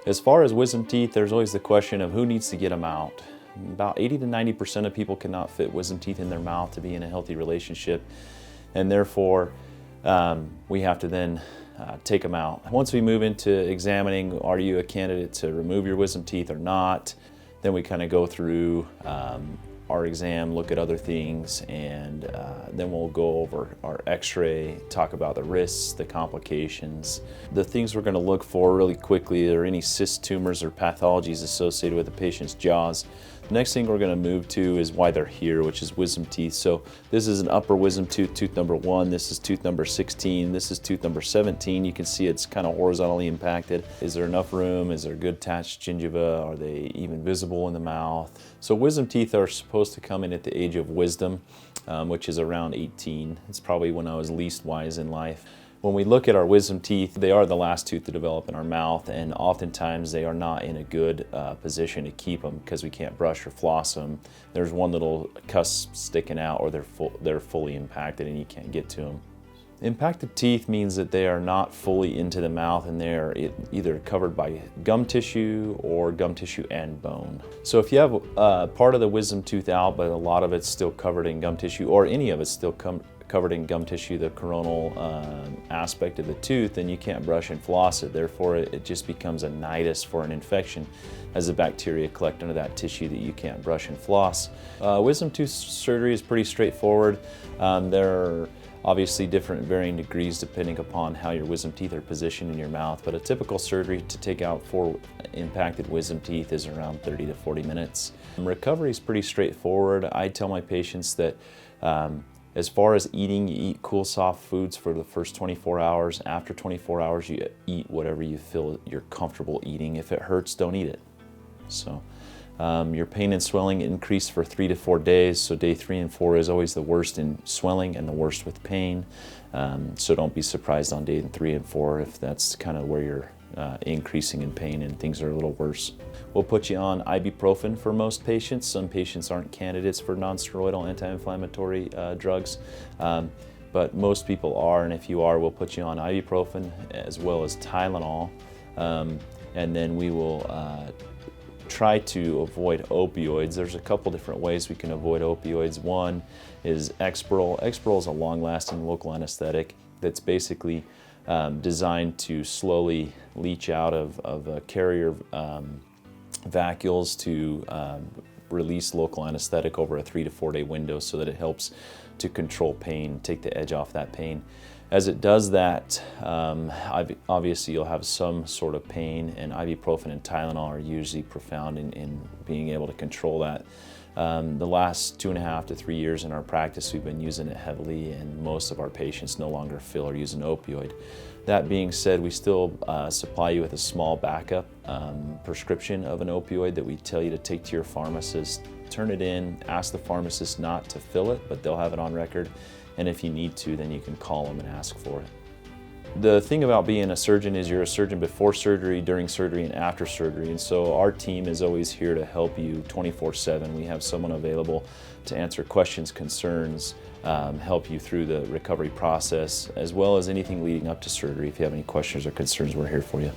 As far as wisdom teeth, there's always the question of who needs to get them out. About 80 to 90% of people cannot fit wisdom teeth in their mouth to be in a healthy relationship, and therefore we have to then take them out. Once we move into examining, are you a candidate to remove your wisdom teeth or not, then we kind of go through our exam, look at other things, and then we'll go over our x-ray, talk about the risks, the complications. The things we're going to look for really quickly are any cyst tumors or pathologies associated with the patient's jaws. The next thing we're going to move to is why they're here, which is wisdom teeth. So this is an upper wisdom tooth, tooth number 1. This is tooth number 16. This is tooth number 17. You can see it's kind of horizontally impacted. Is there enough room? Is there good attached gingiva? Are they even visible in the mouth? So wisdom teeth are supposed to come in at the age of wisdom, which is around 18. It's probably when I was least wise in life. When we look at our wisdom teeth, they are the last tooth to develop in our mouth, and oftentimes they are not in a good position to keep them because we can't brush or floss them. There's one little cusp sticking out, or they're fully impacted and you can't get to them. Impacted teeth means that they are not fully into the mouth and they are either covered by gum tissue or gum tissue and bone. So if you have part of the wisdom tooth out, but a lot of it's still covered in gum tissue, or any of it's still covered in gum tissue, the coronal aspect of the tooth, then you can't brush and floss it. Therefore, it just becomes a nidus for an infection as the bacteria collect under that tissue that you can't brush and floss. Wisdom tooth surgery is pretty straightforward. There are obviously different varying degrees depending upon how your wisdom teeth are positioned in your mouth, but a typical surgery to take out 4 impacted wisdom teeth is around 30 to 40 minutes. Recovery is pretty straightforward. I tell my patients that as far as eating, you eat cool, soft foods for the first 24 hours. After 24 hours, you eat whatever you feel you're comfortable eating. If it hurts, don't eat it. So your pain and swelling increase for 3 to 4 days. So day 3 and 4 is always the worst in swelling and the worst with pain. So don't be surprised on day 3 and 4 if that's kind of where you're increasing in pain and things are a little worse. We'll put you on ibuprofen for most patients. Some patients aren't candidates for non-steroidal anti-inflammatory drugs, but most people are, and if you are, we'll put you on ibuprofen as well as Tylenol, and then we will try to avoid opioids. There's a couple different ways we can avoid opioids. One is Exparel. Exparel is a long-lasting local anesthetic that's basically designed to slowly leach out of carrier vacuoles to release local anesthetic over a 3 to 4 day window so that it helps to control pain, take the edge off that pain. As it does that, obviously you'll have some sort of pain, and ibuprofen and Tylenol are usually profound in being able to control that. The last 2.5 to 3 years in our practice, we've been using it heavily, and most of our patients no longer feel or use an opioid. That being said, we still supply you with a small backup prescription of an opioid that we tell you to take to your pharmacist. Turn it in, ask the pharmacist not to fill it, but they'll have it on record. And if you need to, then you can call them and ask for it. The thing about being a surgeon is you're a surgeon before surgery, during surgery, and after surgery. And so our team is always here to help you 24/7. We have someone available to answer questions, concerns, help you through the recovery process, as well as anything leading up to surgery. If you have any questions or concerns, we're here for you.